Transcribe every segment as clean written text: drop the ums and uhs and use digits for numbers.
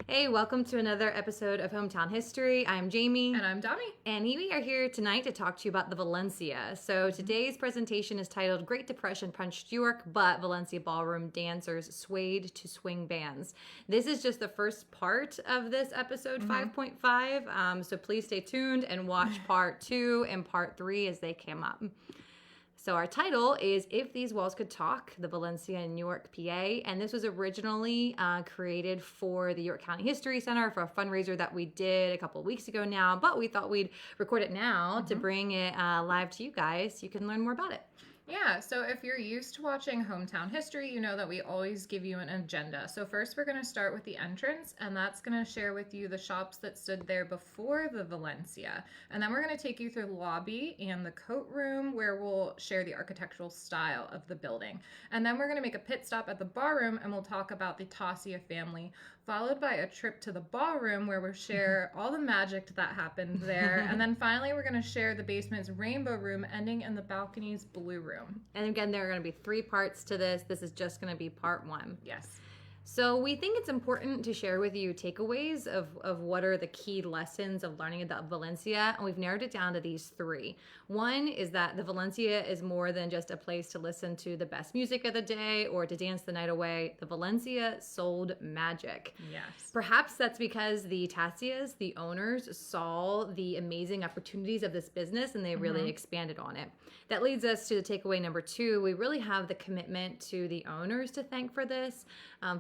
Hey, welcome to another episode of Hometown History. I'm Jamie. And I'm Domi. And we are here tonight to talk to you about the Valencia. So today's presentation is titled Great Depression Punched York, but Valencia Ballroom Dancers Swayed to Swing Bands. This is just the first part of this episode 5.5. So please stay tuned and watch part 2 and part 3 as they come up. So our title is If These Walls Could Talk, the Valencia in York, PA. And this was originally created for the York County History Center for a fundraiser that we did a couple of weeks ago now. But we thought we'd record it now to bring it live to you guys so you can learn more about it. Yeah, so if you're used to watching Hometown History, you know that we always give you an agenda. So first we're going to start with the entrance, and that's going to share with you the shops that stood there before the Valencia. And then we're going to take you through the lobby and the coat room, where we'll share the architectural style of the building. And then we're going to make a pit stop at the barroom, and we'll talk about the Tassia family, followed by a trip to the ballroom, where we'll share all the magic that happened there. And then finally, we're going to share the basement's rainbow room, ending in the balcony's blue room. And again, there are going to be 3 parts to this. This is just going to be part 1. Yes. So we think it's important to share with you takeaways of what are the key lessons of learning about Valencia, and we've narrowed it down to these 3. One is that the Valencia is more than just a place to listen to the best music of the day or to dance the night away. The Valencia sold magic. Yes. Perhaps that's because the Tassias, the owners, saw the amazing opportunities of this business and they really expanded on it. That leads us to the takeaway number 2. We really have the commitment to the owners to thank for this.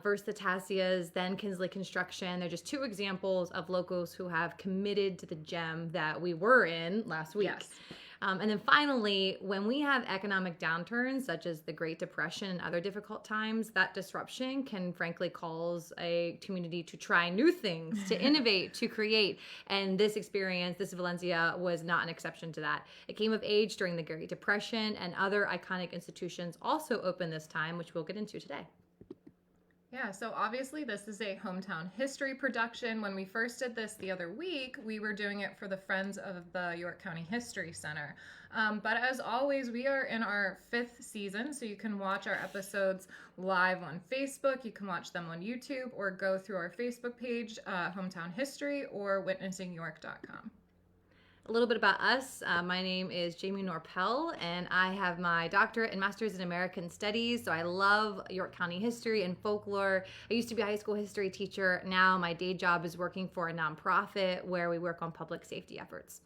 First the Tassias, then Kinsley Construction. They're just 2 examples of locals who have committed to the gem that we were in last week. Yes. And then finally, when we have economic downturns, such as the Great Depression and other difficult times, that disruption can frankly cause a community to try new things, to innovate, to create. And this experience, this Valencia, was not an exception to that. It came of age during the Great Depression, and other iconic institutions also opened this time, which we'll get into today. Yeah, so obviously this is a Hometown History production. When we first did this the other week, we were doing it for the Friends of the York County History Center. But as always, we are in our 5th season, so you can watch our episodes live on Facebook, you can watch them on YouTube, or go through our Facebook page, Hometown History, or witnessingyork.com. A little bit about us. My name is Jamie Noerpel, and I have my doctorate and master's in American Studies, so I love York County history and folklore. I used to be a high school history teacher. Now my day job is working for a nonprofit where we work on public safety efforts.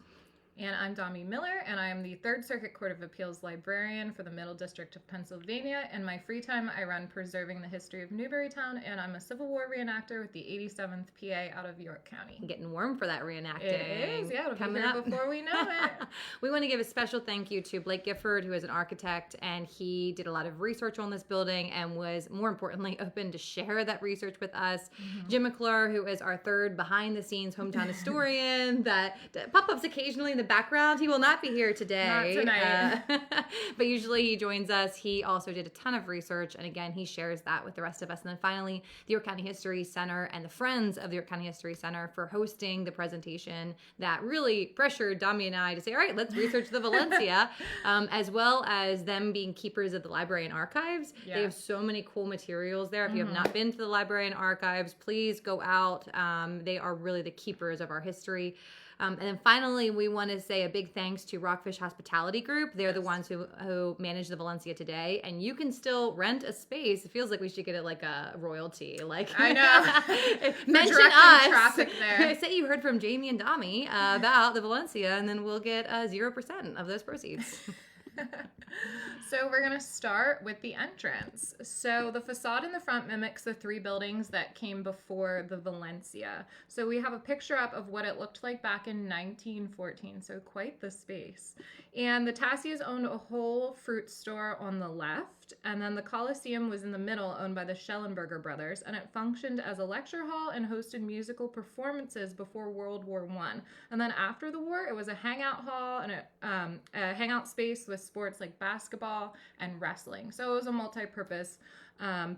And I'm Domi Miller, and I am the Third Circuit Court of Appeals librarian for the Middle District of Pennsylvania. In my free time, I run Preserving the History of Newburytown, and I'm a Civil War reenactor with the 87th PA out of York County. Getting warm for that reenacting. It is, yeah. It'll Coming be here up before we know it. We want to give a special thank you to Blake Gifford, who is an architect, and he did a lot of research on this building and was, more importantly, open to share that research with us. Jim McClure, who is our third behind-the-scenes hometown historian that pop-ups occasionally in the background. He will not be here today. Not tonight. But usually he joins us. He also did a ton of research, and again, he shares that with the rest of us. And then finally, the York County History Center and the Friends of the York County History Center for hosting the presentation that really pressured Domi and I to say, all right, let's research the Valencia, as well as them being keepers of the library and archives. Yeah. They have so many cool materials there. If you have not been to the library and archives, please go out. They are really the keepers of our history. And then finally, we want to say a big thanks to Rockfish Hospitality Group. They're the ones who manage the Valencia today. And you can still rent a space. It feels like we should get it like a royalty. Like I know. mention directing us. traffic there. Say you heard from Jamie and Domi about the Valencia, and then we'll get 0% of those proceeds. So we're going to start with the entrance. So the facade in the front mimics the 3 buildings that came before the Valencia. So we have a picture up of what it looked like back in 1914. So quite the space. And the Tassias owned a whole fruit store on the left, and then the Coliseum was in the middle, owned by the Schellenberger brothers, and it functioned as a lecture hall and hosted musical performances before World War I. And then after the war, it was a hangout hall and a hangout space with sports like basketball and wrestling. So it was a multi-purpose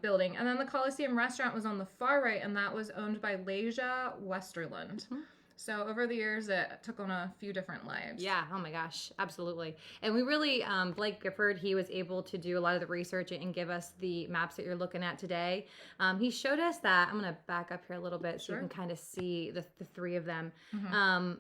building. And then the Coliseum restaurant was on the far right, and that was owned by Leisure Westerland. So over the years, it took on a few different lives. Yeah. Oh my gosh. Absolutely. And we really, Blake Gifford, he was able to do a lot of the research and give us the maps that you're looking at today. He showed us that, I'm going to back up here a little bit so you can kind of see the three of them,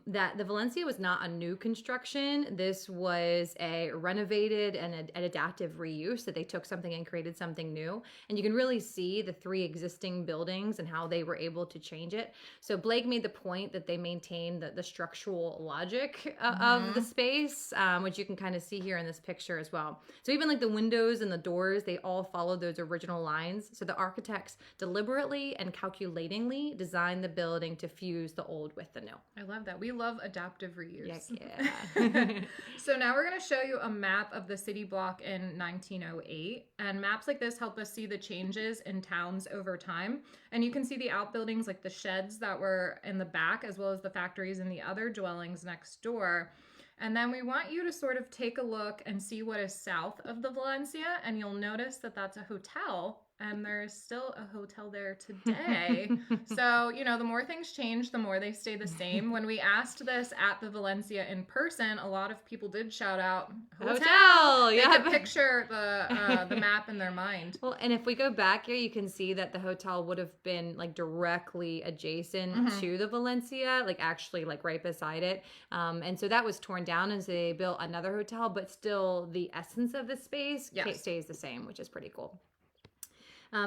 that the Valencia was not a new construction. This was a renovated and an adaptive reuse, that they took something and created something new. And you can really see the three existing buildings and how they were able to change it. So Blake made the point that they maintained the structural logic of the space, which you can kind of see here in this picture as well. So even like the windows and the doors, they all followed those original lines. So the architects deliberately and calculatingly designed the building to fuse the old with the new. I love that. We love adaptive reuse. Yeah. So now we're going to show you a map of the city block in 1908. And maps like this help us see the changes in towns over time. And you can see the outbuildings, like the sheds that were in the back, as well as the factories and the other dwellings next door. And then we want you to sort of take a look and see what is south of the Valencia. And you'll notice that that's a hotel. And there's still a hotel there today. So, you know, the more things change, the more they stay the same. When we asked this at the Valencia in person, a lot of people did shout out, hotel! Yeah. They could picture the map in their mind. Well, and if we go back here, you can see that the hotel would have been like directly adjacent to the Valencia, like actually like right beside it. And so that was torn down, and so they built another hotel, but still the essence of the space stays the same, which is pretty cool.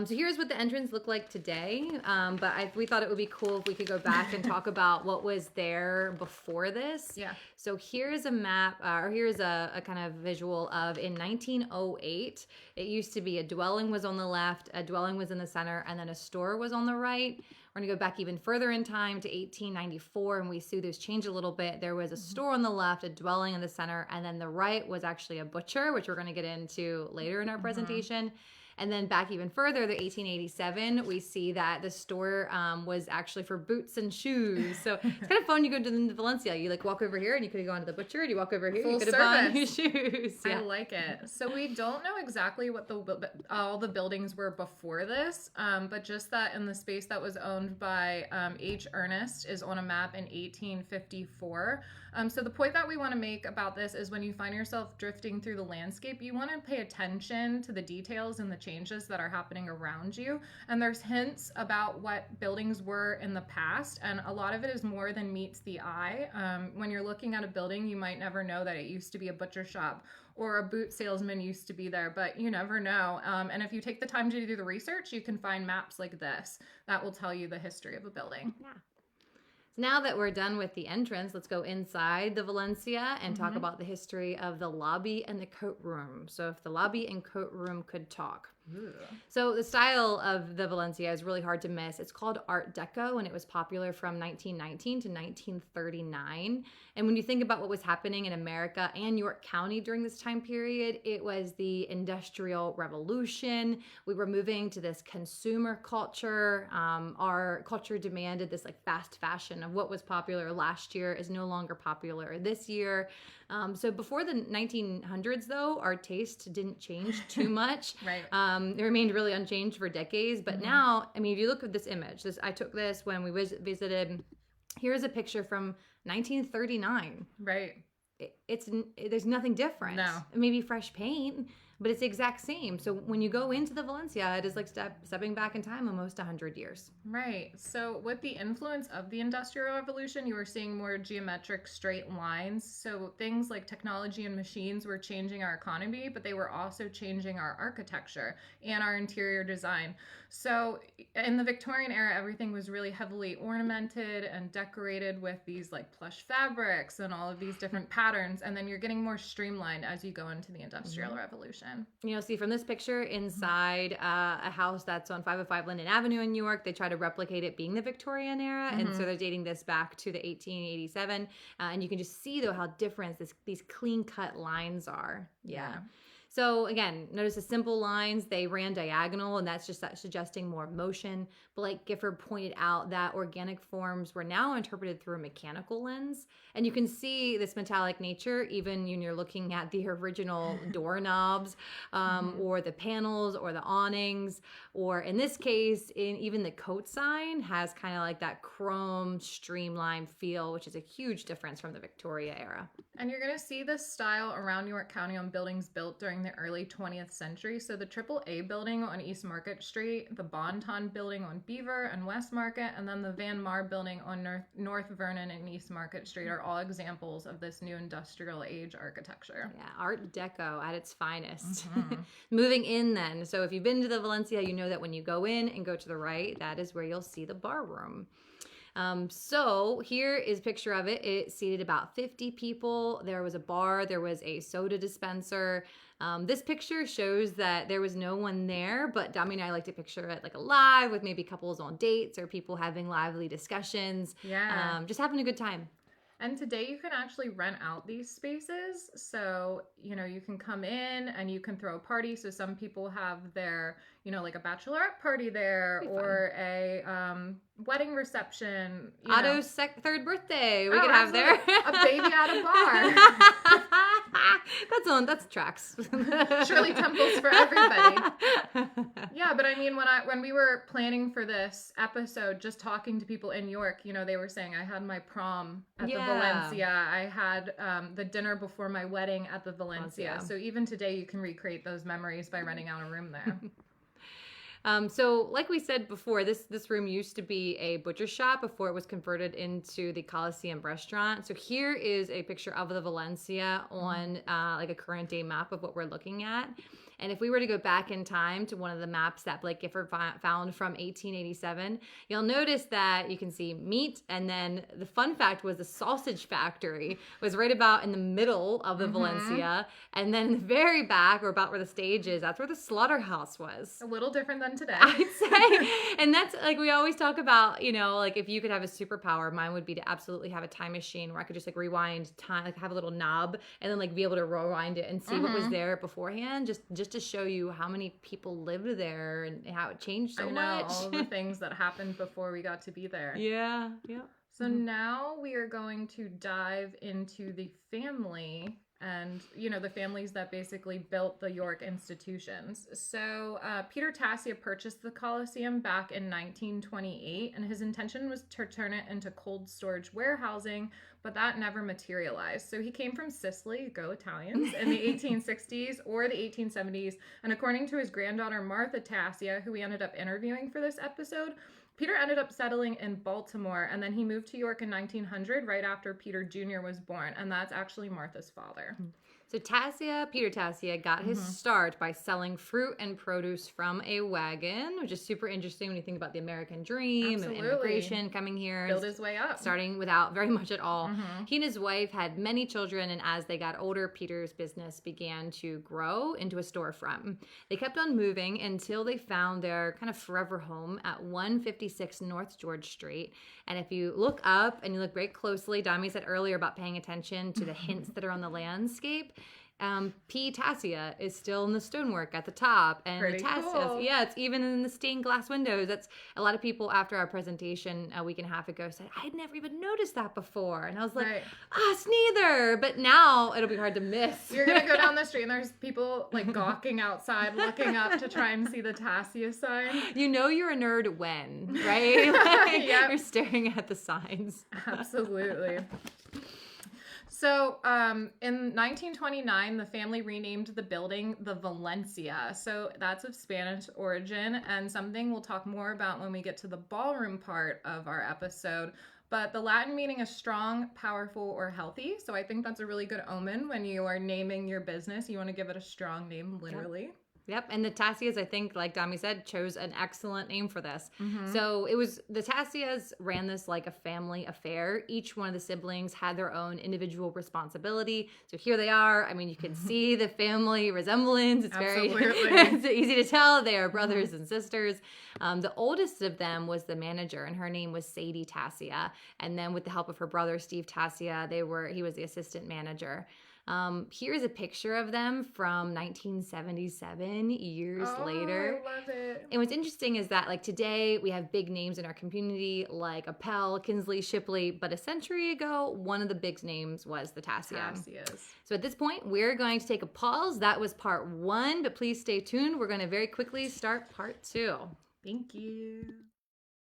So here's what the entrance looked like today, but we thought it would be cool if we could go back and talk about what was there before this. Yeah. So here's a map, or here's a kind of visual of in 1908, it used to be a dwelling was on the left, a dwelling was in the center, and then a store was on the right. We're going to go back even further in time to 1894, and we see those change a little bit. There was a store on the left, a dwelling in the center, and then the right was actually a butcher, which we're going to get into later in our presentation. And then back even further, the 1887, we see that the store was actually for boots and shoes. So it's kind of fun. You go to the Valencia, you like walk over here and you could have gone to the butcher, and you walk over here, Full you could have bought new shoes. I like it. So we don't know exactly what all the buildings were before this, but just that in the space that was owned by H. Ernest is on a map in 1854. So the point that we want to make about this is when you find yourself drifting through the landscape, you want to pay attention to the details and the changes that are happening around you. And there's hints about what buildings were in the past, and a lot of it is more than meets the eye. When you're looking at a building, you might never know that it used to be a butcher shop or a boot salesman used to be there, but you never know. And if you take the time to do the research, you can find maps like this that will tell you the history of a building. Yeah. Now that we're done with the entrance, let's go inside the Valencia and talk about the history of the lobby and the coat room. So if the lobby and coat room could talk. So the style of the Valencia is really hard to miss. It's called Art Deco, and it was popular from 1919 to 1939. And when you think about what was happening in America and York County during this time period, it was the Industrial Revolution. We were moving to this consumer culture. Our culture demanded this like fast fashion of what was popular last year is no longer popular this year. So before the 1900s, though, our taste didn't change too much. Right. It remained really unchanged for decades. But now, I mean, if you look at this image, I took this when we visited. Here's a picture from 1939. Right. There's nothing different. No. Maybe fresh paint, but it's the exact same. So when you go into the Valencia, it is like stepping back in time almost 100 years. Right. So with the influence of the Industrial Revolution, you were seeing more geometric straight lines. So things like technology and machines were changing our economy, but they were also changing our architecture and our interior design. So in the Victorian era, everything was really heavily ornamented and decorated with these like plush fabrics and all of these different patterns. And then you're getting more streamlined as you go into the Industrial Revolution. You know, see from this picture inside a house that's on 505 Linden Avenue in New York, they try to replicate it being the Victorian era. And so they're dating this back to the 1887. And you can just see, though, how different these clean cut lines are. Yeah. So again, notice the simple lines, they ran diagonal, and that's just that suggesting more motion. But like Gifford pointed out, that organic forms were now interpreted through a mechanical lens. And you can see this metallic nature even when you're looking at the original doorknobs, or the panels or the awnings, or in this case, even the coat sign has kind of like that chrome streamlined feel, which is a huge difference from the Victoria era. And you're going to see this style around York County on buildings built during the early 20th century. So the AAA building on East Market Street, the Bonton building on Beaver and West Market, and then the Van Mar building on North Vernon and East Market Street are all examples of this new industrial age architecture. Yeah, Art Deco at its finest. Moving in then. So if you've been to the Valencia, you know that when you go in and go to the right, that is where you'll see the bar room. So here is a picture of it. It seated about 50 people. There was a bar. There was a soda dispenser. This picture shows that there was no one there, but Domi and I like to picture it like alive with maybe couples on dates or people having lively discussions. Yeah. Just having a good time. And today you can actually rent out these spaces. So, you can come in and you can throw a party. So some people have their, like a bachelorette party there or a wedding reception. Otto's third birthday we could have absolutely. there. A baby at a bar. That's tracks. Shirley Temples for everybody. Yeah, but I mean, when we were planning for this episode, just talking to people in York, they were saying I had my prom at the Valencia. I had the dinner before my wedding at the Valencia. So even today, you can recreate those memories by renting out a room there. So like we said before, this room used to be a butcher shop before it was converted into the Coliseum restaurant. So here is a picture of the Valencia on like a current day map of what we're looking at. And if we were to go back in time to one of the maps that Blake Gifford found from 1887, you'll notice that you can see meat. And then the fun fact was the sausage factory was right about in the middle of the Valencia. And then in the very back, or about where the stage is, that's where the slaughterhouse was. A little different than today. I'd say. And that's like we always talk about, like if you could have a superpower, mine would be to absolutely have a time machine where I could just like rewind time, like have a little knob and then like be able to rewind it and see what was there beforehand, just to show you how many people lived there and how it changed so much. All the things that happened before we got to be there. Yeah. So now we are going to dive into the family and, the families that basically built the York institutions. So Peter Tassia purchased the Coliseum back in 1928, and his intention was to turn it into cold storage warehousing, but that never materialized. So he came from Sicily, go Italians, in the 1860s or the 1870s, and according to his granddaughter Martha Tassia, who we ended up interviewing for this episode, Peter ended up settling in Baltimore, and then he moved to York in 1900, right after Peter Jr. was born, and that's actually Martha's father. So Peter Tassia got his start by selling fruit and produce from a wagon, which is super interesting when you think about the American dream and immigration coming here. Build his way up. Starting without very much at all. He and his wife had many children, and as they got older, Peter's business began to grow into a storefront. They kept on moving until they found their kind of forever home at 156 North George Street. And if you look up and you look very closely, Domi said earlier about paying attention to the hints that are on the landscape. P. Tassia is still in the stonework at the top, and pretty cool. Yeah, it's even in the stained glass windows. That's a lot of people after our presentation a week and a half ago said, I'd never even noticed that before, and I was like, us neither. But now it'll be hard to miss. You're gonna go down the street and there's people like gawking outside, looking up to try and see the Tassia sign. You know you're a nerd when, right? Like, you're staring at the signs. Absolutely. So in 1929, the family renamed the building the Valencia. So that's of Spanish origin and something we'll talk more about when we get to the ballroom part of our episode. But the Latin meaning is strong, powerful, or healthy. So I think that's a really good omen when you are naming your business. You want to give it a strong name, literally. Yep, and the Tassias, I think, like Domi said, chose an excellent name for this. So it was, the Tassias ran this like a family affair. Each one of the siblings had their own individual responsibility. So here they are. I mean, you can see the family resemblance. It's it's easy to tell. They are brothers and sisters. The oldest of them was the manager, and her name was Sadie Tassia. And then with the help of her brother, Steve Tassia, he was the assistant manager. Here's a picture of them from 1977, years later. I love it. And what's interesting is that, like, today we have big names in our community like Appel, Kinsley, Shipley, but a century ago, one of the big names was the Tassium. So at this point, we're going to take a pause. That was part 1, but please stay tuned. We're going to very quickly start part 2. Thank you.